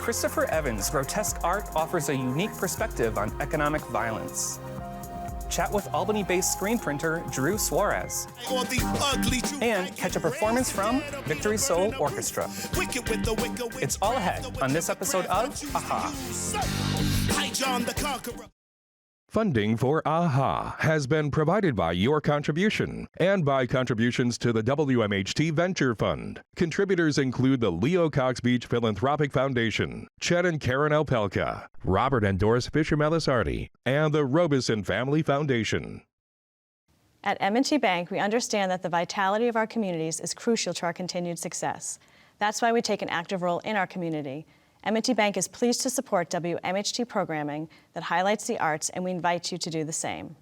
Christopher Evans' grotesque art offers a unique perspective on economic violence. Chat with Albany-based screen printer Drew Suarez. And catch a performance from Victory Soul Orchestra. It's all ahead on this episode of AHA. Funding for AHA has been provided by your contribution and by contributions to the WMHT Venture Fund. Contributors include the Leo Cox Beach Philanthropic Foundation, Chet and Karen Alpelka, Robert and Doris Fisher-Melisardi, and the Robeson Family Foundation. At M&T Bank, we understand that the vitality of our communities is crucial to our continued success. That's why we take an active role in our community. M&T Bank is pleased to support WMHT programming that highlights the arts, and we invite you to do the same.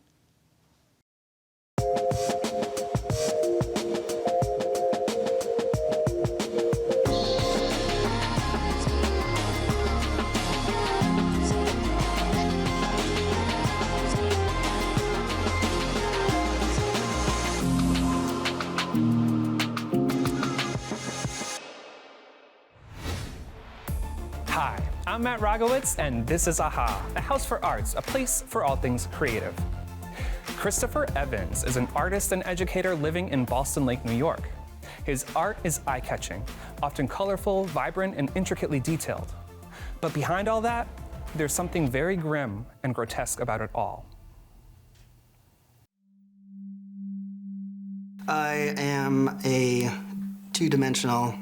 Hi, I'm Matt Rogowitz, and this is AHA, a house for arts, a place for all things creative. Christopher Evans is an artist and educator living in Ballston Lake, New York. His art is eye-catching, often colorful, vibrant, and intricately detailed. But behind all that, there's something very grim and grotesque about it all. I am a two-dimensional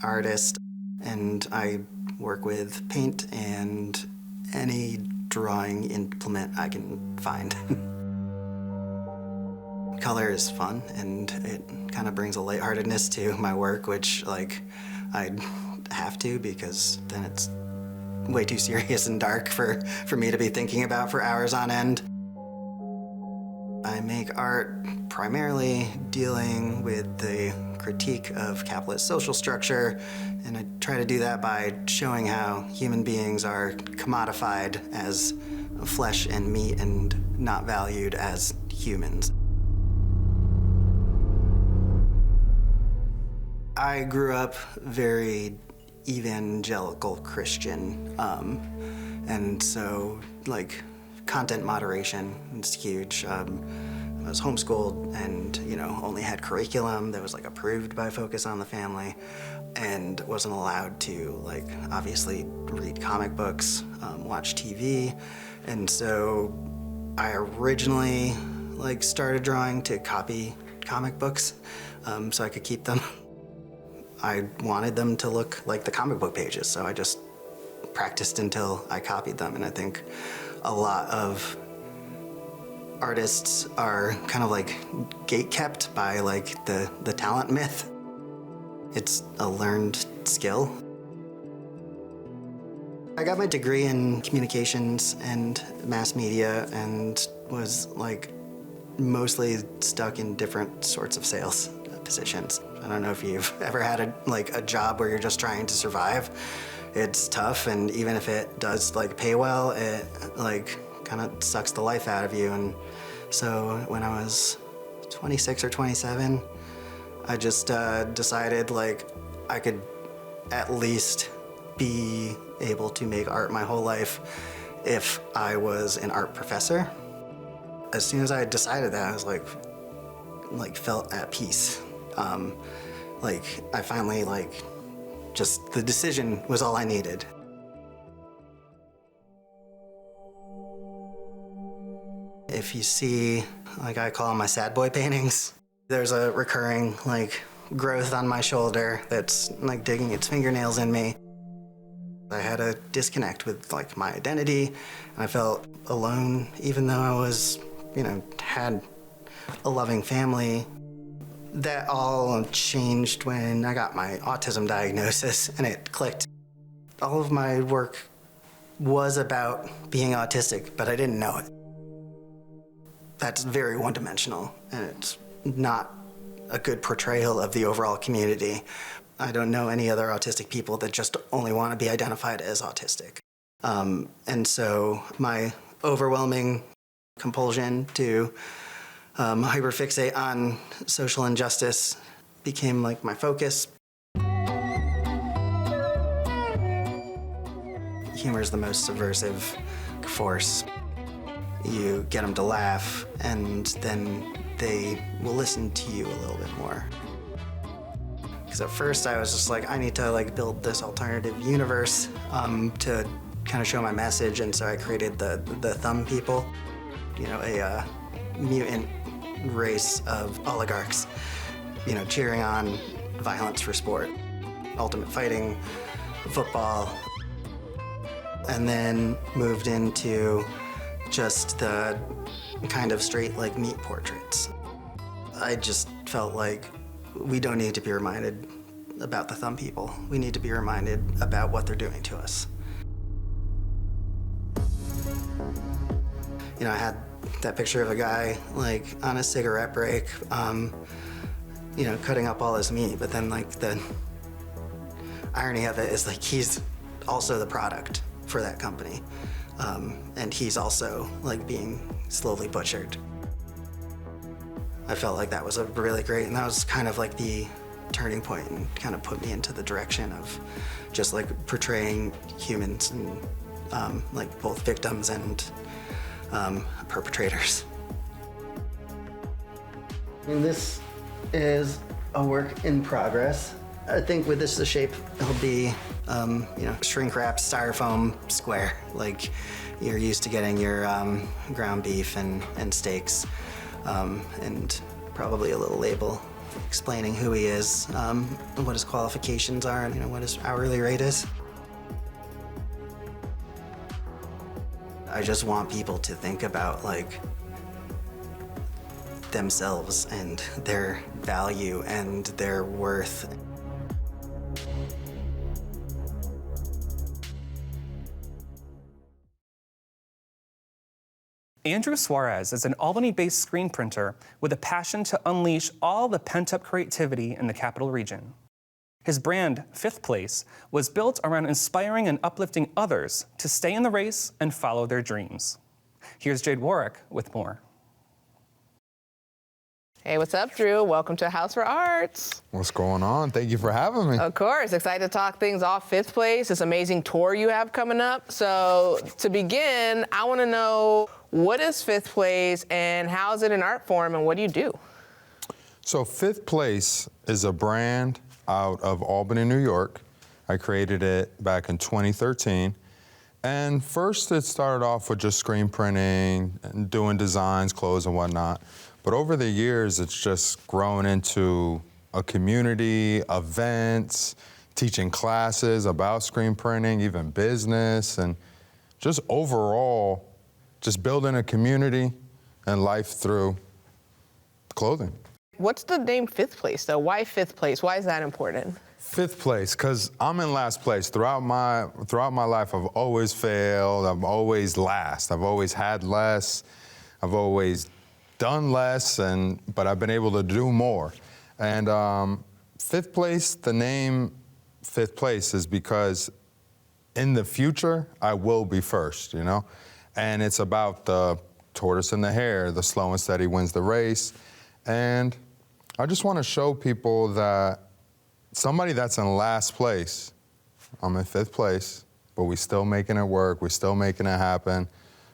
artist, and I work with paint and any drawing implement I can find. Color is fun, and it kind of brings a lightheartedness to my work, which I have to, because then it's way too serious and dark for me to be thinking about for hours on end. I make art primarily dealing with the critique of capitalist social structure, and I try to do that by showing how human beings are commodified as flesh and meat and not valued as humans. I grew up very evangelical Christian, and so content moderation is huge. I was homeschooled and, only had curriculum that was approved by Focus on the Family, and wasn't allowed to obviously read comic books, watch TV. And so I originally started drawing to copy comic books so I could keep them. I wanted them to look like the comic book pages, so I just practiced until I copied them. And I think a lot of artists are kind of gatekept by the talent myth. It's a learned skill. I got my degree in communications and mass media and was mostly stuck in different sorts of sales positions. I don't know if you've ever had a job where you're just trying to survive. It's tough, and even if it does pay well, it kind of sucks the life out of you. And so when I was 26 or 27, I just decided I could at least be able to make art my whole life if I was an art professor. As soon as I decided that, I was felt at peace. I finally just the decision was all I needed. If you see, I call them my sad boy paintings, there's a recurring growth on my shoulder that's digging its fingernails in me. I had a disconnect with my identity, and I felt alone, even though I was, had a loving family. That all changed when I got my autism diagnosis, and it clicked. All of my work was about being autistic, but I didn't know it. That's very one-dimensional, and it's not a good portrayal of the overall community. I don't know any other autistic people that just only want to be identified as autistic. And so my overwhelming compulsion to hyperfixate on social injustice became my focus. humor is the most subversive force. You get them to laugh, and then they will listen to you a little bit more. Because at first I was just like, I need to like build this alternative universe to kind of show my message, and so I created the Thumb People, you know, a mutant race of oligarchs, you know, cheering on violence for sport, ultimate fighting, football, and then moved into just the kind of straight like meat portraits. I just felt like we don't need to be reminded about the Thumb People. We need to be reminded about what they're doing to us. You know, I had that picture of a guy like on a cigarette break, you know, cutting up all his meat, but then like the irony of it is like he's also the product for that company. And he's also like being slowly butchered. I felt like that was a really great, and that was kind of like the turning point and kind of put me into the direction of just like portraying humans and like both victims and perpetrators. And this is a work in progress. I think with this, the shape, it'll be, you know, shrink-wrapped styrofoam square, like you're used to getting your ground beef and steaks, and probably a little label explaining who he is, what his qualifications are, and you know, what his hourly rate is. I just want people to think about like themselves and their value and their worth. Andrew Suarez is an Albany-based screen printer with a passion to unleash all the pent-up creativity in the capital region. His brand, Fifth Place, was built around inspiring and uplifting others to stay in the race and follow their dreams. Here's Jade Warwick with more. Hey, what's up, Drew? Welcome to House for Arts. What's going on? Thank you for having me. Of course, excited to talk things off Fifth Place, this amazing tour you have coming up. So to begin, I want to know, what is Fifth Place and how is it an art form and what do you do? So Fifth Place is a brand out of Albany, New York. I created it back in 2013. And first it started off with just screen printing and doing designs, clothes and whatnot. But over the years, it's just grown into a community, events, teaching classes about screen printing, even business, and just overall, just building a community and life through clothing. What's the name Fifth Place, though? Why Fifth Place? Why is that important? Fifth place, because I'm in last place. Throughout my life, I've always failed. I'm always last. I've always had less. I've always done less, but I've been able to do more. And Fifth Place, the name Fifth Place is because in the future, I will be first, you know? And it's about the tortoise and the hare, the slow and steady wins the race. And I just want to show people that somebody that's in last place, I'm in fifth place, but we still making it work, we still making it happen.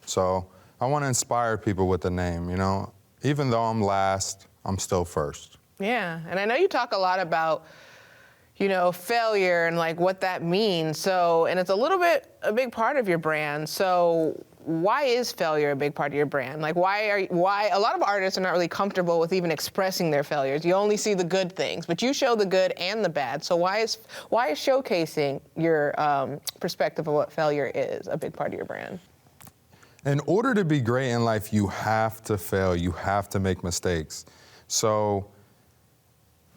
So I want to inspire people with the name, you know? Even though I'm last, I'm still first. Yeah, and I know you talk a lot about, you know, failure and like what that means. So, and it's a big part of your brand. So why is failure a big part of your brand? Like why a lot of artists are not really comfortable with even expressing their failures. You only see the good things, but you show the good and the bad. So why is showcasing your perspective of what failure is a big part of your brand? In order to be great in life, you have to fail, you have to make mistakes. So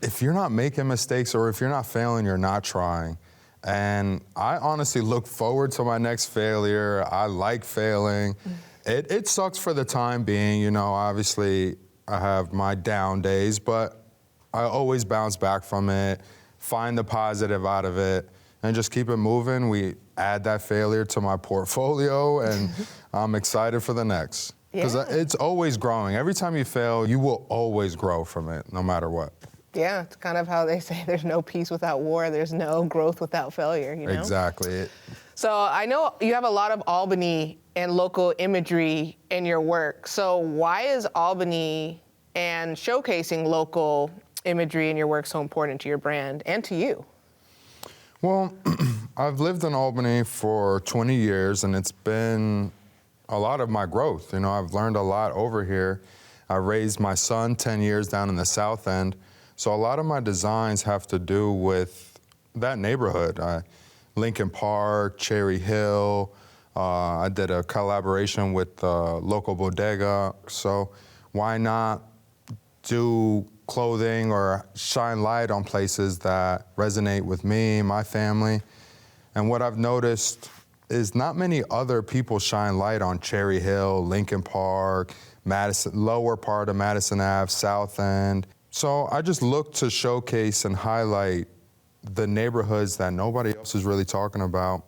if you're not making mistakes or if you're not failing, you're not trying. And I honestly look forward to my next failure. I like failing. It sucks for the time being, you know, obviously I have my down days, but I always bounce back from it, find the positive out of it, and just keep it moving. We add that failure to my portfolio, and I'm excited for the next. Because it's always growing. Every time you fail, you will always grow from it, no matter what. Yeah, it's kind of how they say there's no peace without war, there's no growth without failure, you know? Exactly. So I know you have a lot of Albany and local imagery in your work. So why is Albany and showcasing local imagery in your work so important to your brand and to you? Well, I've lived in Albany for 20 years, and it's been a lot of my growth. You know, I've learned a lot over here. I raised my son 10 years down in the South End, so a lot of my designs have to do with that neighborhood. Lincoln Park, Cherry Hill. I did a collaboration with local bodega. So why not do clothing or shine light on places that resonate with me, my family? And what I've noticed is not many other people shine light on Cherry Hill, Lincoln Park, Madison, lower part of Madison Ave, South End. So I just look to showcase and highlight the neighborhoods that nobody else is really talking about.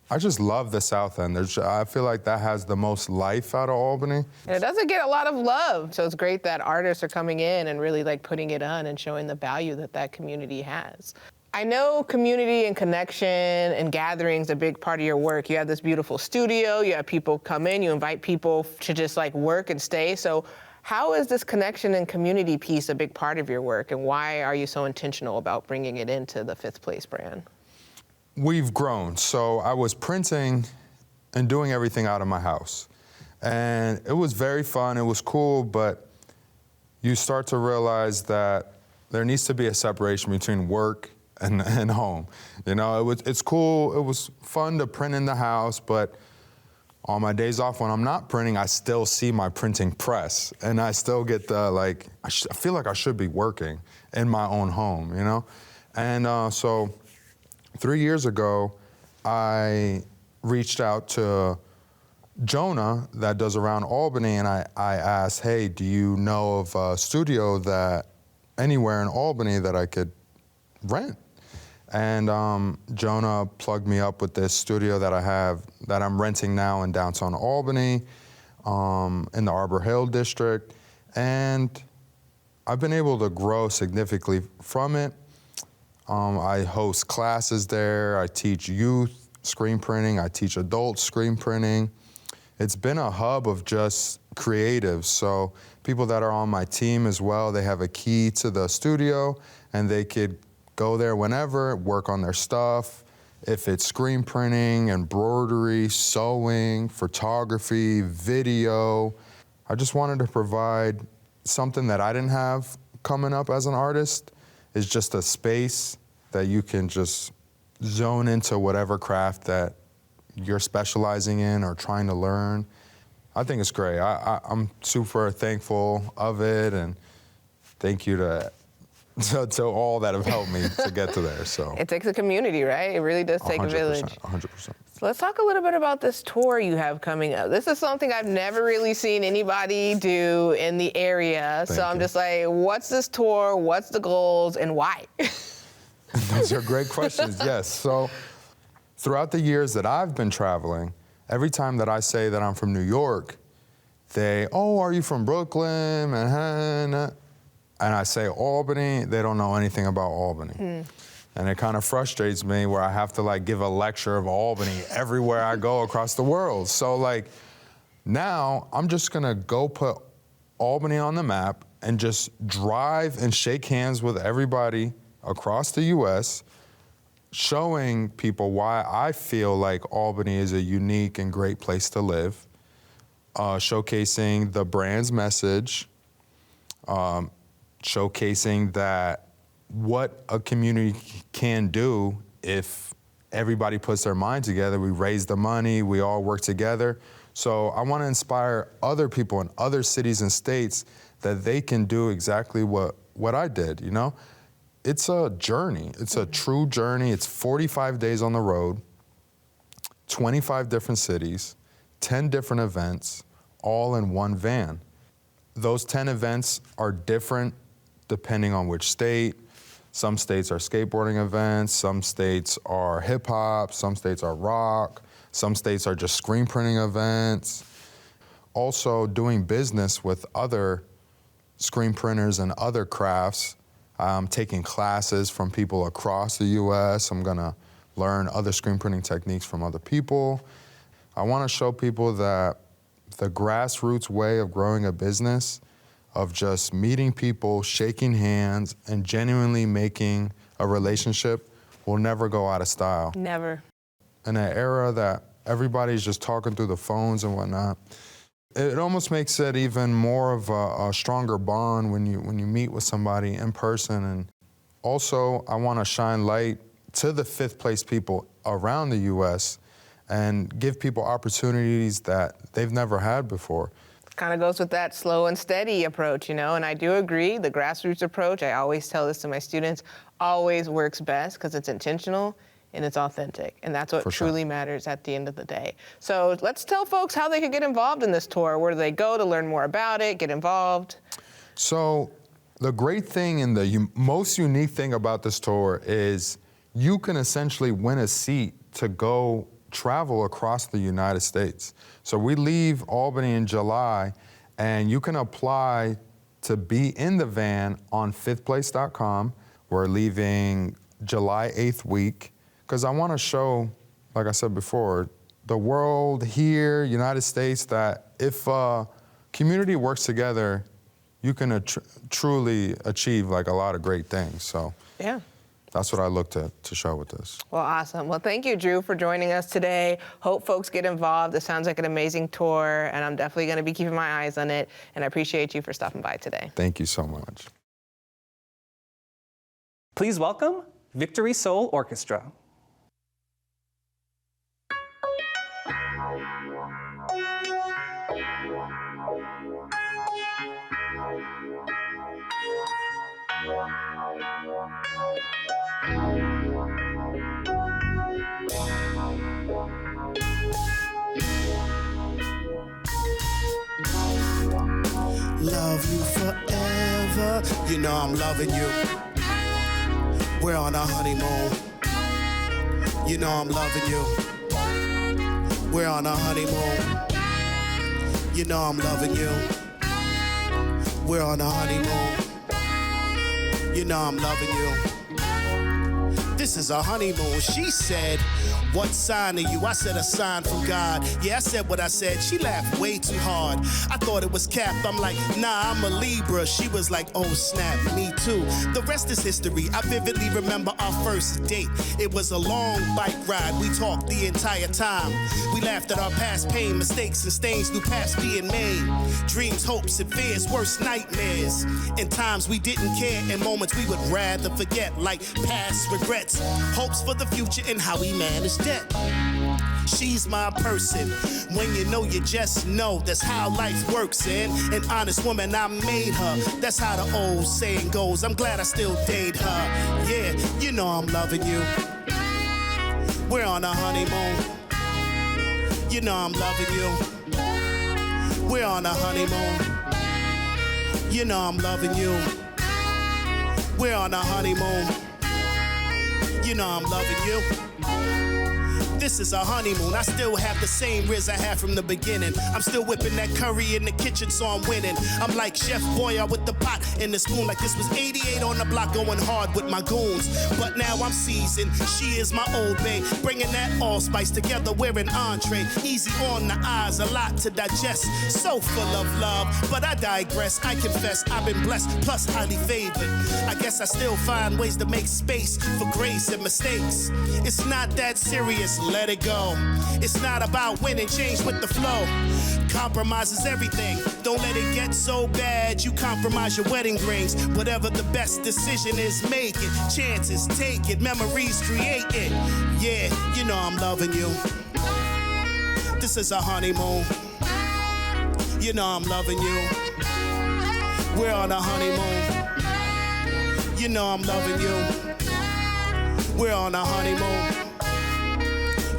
I just love the South End. I feel like that has the most life out of Albany. And it doesn't get a lot of love, so it's great that artists are coming in and really like putting it on and showing the value that that community has. I know community and connection and gatherings a big part of your work. You have this beautiful studio, you have people come in, you invite people to just like work and stay. So how is this connection and community piece a big part of your work, and why are you so intentional about bringing it into the Fifth Place brand? We've grown. So I was printing and doing everything out of my house. And it was very fun, it was cool, but you start to realize that there needs to be a separation between work and home. You know, it's cool, it was fun to print in the house, but on my days off when I'm not printing, I still see my printing press, and I still get the, like, I feel like I should be working in my own home, you know? And so 3 years ago, I reached out to Jonah that does around Albany, and I asked, hey, do you know of a studio that anywhere in Albany that I could rent? And Jonah plugged me up with this studio that I have, that I'm renting now in downtown Albany, in the Arbor Hill district. And I've been able to grow significantly from it. I host classes there. I teach youth screen printing. I teach adult screen printing. It's been a hub of just creatives. So people that are on my team as well, they have a key to the studio, and they could go there whenever, work on their stuff. If it's screen printing, embroidery, sewing, photography, video. I just wanted to provide something that I didn't have coming up as an artist. It's just a space that you can just zone into whatever craft that you're specializing in or trying to learn. I think it's great. I'm super thankful of it, and thank you to all that have helped me to get to there. So it takes a community, right? It really does take a village. 100%. So let's talk a little bit about this tour you have coming up. This is something I've never really seen anybody do in the area. Thank I'm you. just like, what's this tour? What's the goals, and why? Those are great questions, yes. So throughout the years that I've been traveling, every time that I say that I'm from New York, oh, are you from Brooklyn, Manhattan? And I say Albany, they don't know anything about Albany. And it kind of frustrates me where I have to like give a lecture of Albany everywhere I go across the world. So like now I'm just gonna go put Albany on the map and just drive and shake hands with everybody across the US, showing people why I feel like Albany is a unique and great place to live, showcasing the brand's message, showcasing that what a community can do if everybody puts their mind together. We raise the money, we all work together. So I want to inspire other people in other cities and states that they can do exactly what I did, you know? It's a journey. It's a true journey. It's 45 days on the road, 25 different cities, 10 different events, all in one van. Those 10 events are different depending on which state. Some states are skateboarding events, some states are hip hop, some states are rock, some states are just screen printing events. Also doing business with other screen printers and other crafts. I'm taking classes from people across the US. I'm gonna learn other screen printing techniques from other people. I want to show people that the grassroots way of growing a business, of just meeting people, shaking hands, and genuinely making a relationship will never go out of style. Never. In an era that everybody's just talking through the phones and whatnot, it almost makes it even more of a stronger bond when you meet with somebody in person. And also, I want to shine light to the fifth place people around the U.S. and give people opportunities that they've never had before. Kind of goes with that slow and steady approach, and I do agree, the grassroots approach, I always tell this to my students, always works best because it's intentional and it's authentic. And that's what truly matters at the end of the day. So let's tell folks how they can get involved in this tour. Where do they go to learn more about it, get involved? So the great thing and the most unique thing about this tour is you can essentially win a seat to go travel across the United States. So we leave Albany in July, and you can apply to be in the van on fifthplace.com. We're leaving July 8th week, because I want to show, like I said before, the world here, United States, that if community works together, you can truly achieve like a lot of great things. So yeah. That's what I look to show with this. Well, awesome. Well, thank you, Drew, for joining us today. Hope folks get involved. It sounds like an amazing tour, and I'm definitely going to be keeping my eyes on it, and I appreciate you for stopping by today. Thank you so much. Please welcome Victory Soul Orchestra. Love you forever, you know I'm loving you. We're on a honeymoon, you know I'm loving you. We're on a honeymoon, you know I'm loving you. We're on a honeymoon, you know I'm loving you. This is a honeymoon, she said. What sign are you? I said a sign from God. Yeah, I said what I said. She laughed way too hard. I thought it was capped. I'm like, nah, I'm a Libra. She was like, oh snap, me too. The rest is history. I vividly remember our first date. It was a long bike ride. We talked the entire time. We laughed at our past pain, mistakes and stains through past being made. Dreams, hopes, and fears, worst nightmares. In times we didn't care, in moments we would rather forget, like past regrets. Hopes for the future and how we managed debt. She's my person. When you know, you just know. That's how life works, and an honest woman, I made her. That's how the old saying goes. I'm glad I still date her. Yeah, you know I'm loving you. We're on a honeymoon. You know I'm loving you. We're on a honeymoon. You know I'm loving you. We're on a honeymoon. You know I'm loving you. This is a honeymoon. I still have the same riz I had from the beginning. I'm still whipping that curry in the kitchen, so I'm winning. I'm like Chef Boyer with the pot and the spoon, like this was 88 on the block, going hard with my goons. But now I'm seasoned. She is my old babe, bringing that allspice together. We're an entree, easy on the eyes, a lot to digest. So full of love, but I digress. I confess I've been blessed, plus highly favored. I guess I still find ways to make space for grace and mistakes. It's not that serious. Let it go. It's not about winning, change with the flow. Compromise is everything. Don't let it get so bad you compromise your wedding rings. Whatever the best decision is, make it. Chances, take it. Memories, create it. Yeah, you know I'm loving you. This is a honeymoon. You know I'm loving you. We're on a honeymoon. You know I'm loving you. We're on a honeymoon.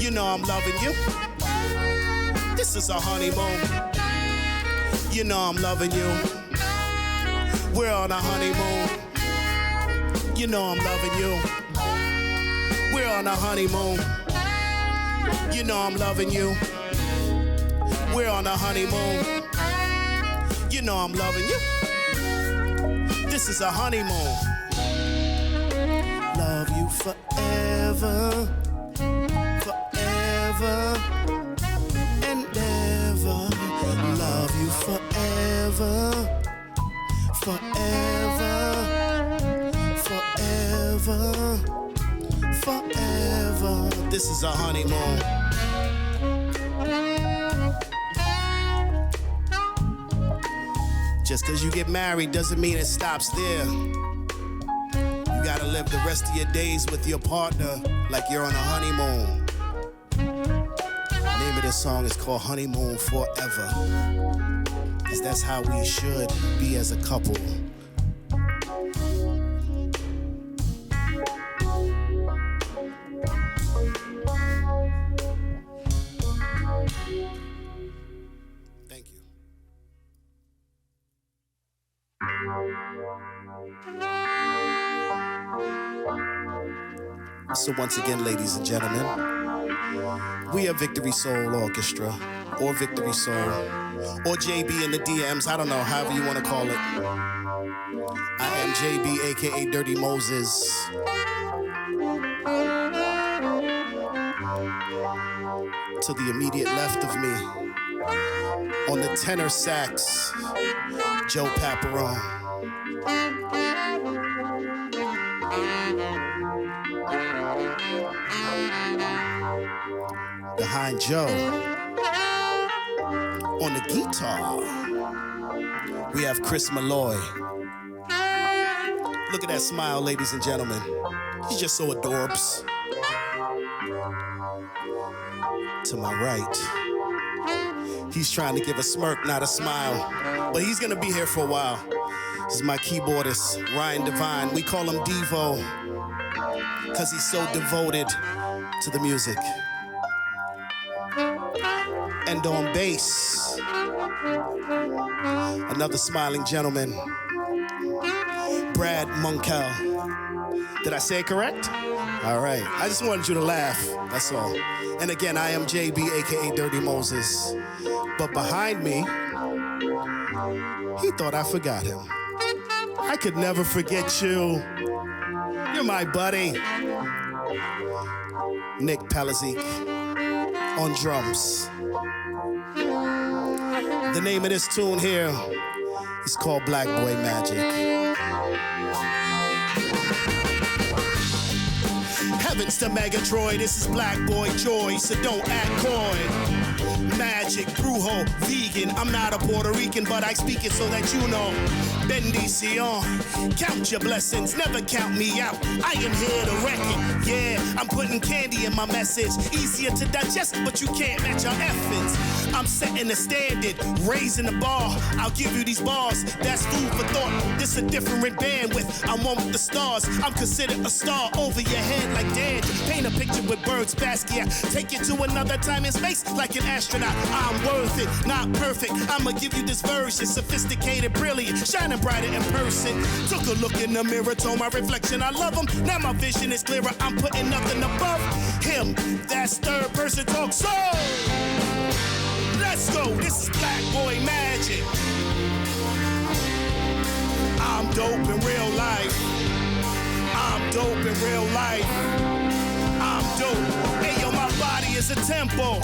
You know I'm loving you. This is a honeymoon. You know I'm loving you. We're on a honeymoon. You know I'm loving you. We're on a honeymoon. You know I'm loving you. We're on a honeymoon. You know I'm loving you. This is a honeymoon. Love you forever. forever and ever. Love you forever, forever, forever, forever. This is our honeymoon. Just because you get married doesn't mean it stops there. You gotta live the rest of your days with your partner like you're on a honeymoon. The name of this song is called Honeymoon Forever. 'Cause that's how we should be as a couple. Thank you. So once again, ladies and gentlemen, we are Victory Soul Orchestra, or Victory Soul, or JB in the DMs, I don't know, however you want to call it. I am JB, aka Dirty Moses. To the immediate left of me, on the tenor sax, Joe Paparone. Behind Joe, on the guitar, we have Chris Malloy. Look at that smile, ladies and gentlemen. He's just so adorbs. To my right, he's trying to give a smirk, not a smile, but he's gonna be here for a while. This is my keyboardist, Ryan Devine. We call him Devo, because he's so devoted to the music. And on bass, another smiling gentleman, Brad Munkel. Did I say it correct? All right, I just wanted you to laugh, that's all. And again, I am JB, aka Dirty Moses. But behind me, he thought I forgot him. I could never forget you. You're my buddy. Nick Palazik on drums. The name of this tune here is called Black Boy Magic. Heavens to Megatroid, this is Black Boy Joy, so don't act coy. Magic, brujo, vegan, I'm not a Puerto Rican, but I speak it so that you know. Bendición, count your blessings, never count me out. I am here to wreck it, yeah. I'm putting candy in my message, easier to digest, but you can't match our efforts. I'm setting the standard, raising the bar. I'll give you these bars, that's food for thought. This a different bandwidth, I'm one with the stars. I'm considered a star over your head like Dan. Paint a picture with birds, Basquiat. Take you to another time and space like an astronaut. I'm worth it, not perfect. I'ma give you this version, sophisticated, brilliant, shining brighter in person. Took a look in the mirror, told my reflection I love him. Now my vision is clearer, I'm putting nothing above him. That's third person talk, so let's go, this is Black Boy Magic. I'm dope in real life. I'm dope in real life. I'm dope. Hey yo, my body is a temple,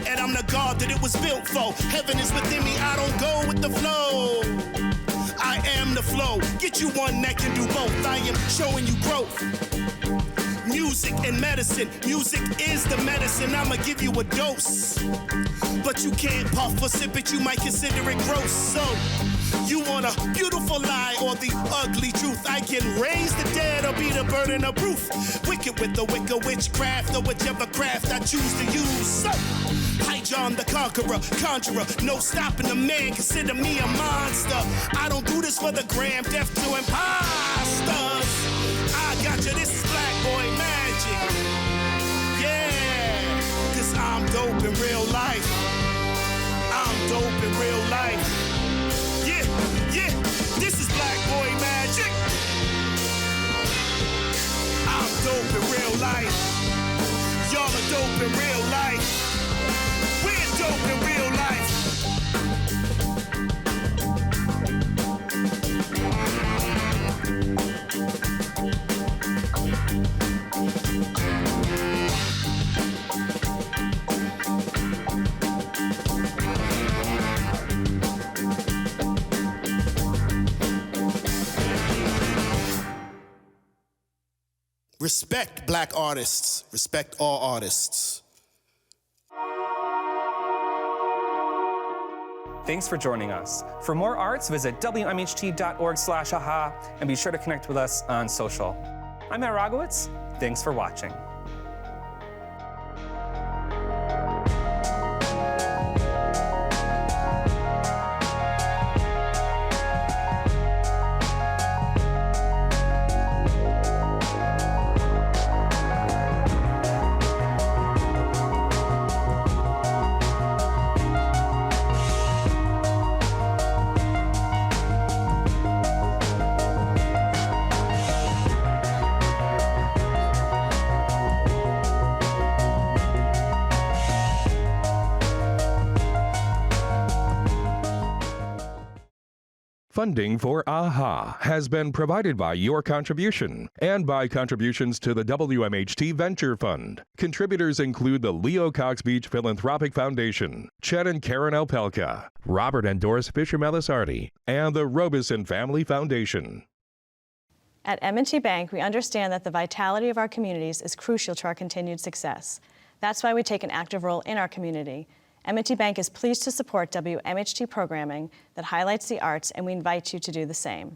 and I'm the God that it was built for. Heaven is within me, I don't go with the flow. I am the flow. Get you one that can do both. I am showing you growth. Music and medicine. Music is the medicine. I'ma give you a dose. But you can't puff or sip it, you might consider it gross. So, you want a beautiful lie or the ugly truth? I can raise the dead or be the burden of proof. Wicked with the wicker witchcraft or whichever craft I choose to use. So, Hi John the Conqueror, conjurer, no stopping the man, consider me a monster. I don't do this for the gram, deaf to imposters. I got you, this is Black Boy Magic. Yeah, 'cause I'm dope in real life. I'm dope in real life. Yeah, yeah, this is Black Boy Magic. I'm dope in real life. Y'all are dope in real life. We're dope in real life. Respect black artists. Respect all artists. Thanks for joining us. For more arts, visit WMHT.org/aha and be sure to connect with us on social. I'm Matt Rogowitz. Thanks for watching. Funding for AHA has been provided by your contribution and by contributions to the WMHT Venture Fund. Contributors include the Leo Cox Beach Philanthropic Foundation, Chet and Karen Alpelka, Robert and Doris Fisher-Melisardi, and the Robeson Family Foundation. At M&T Bank, we understand that the vitality of our communities is crucial to our continued success. That's why we take an active role in our community. M&T Bank is pleased to support WMHT programming that highlights the arts, and we invite you to do the same.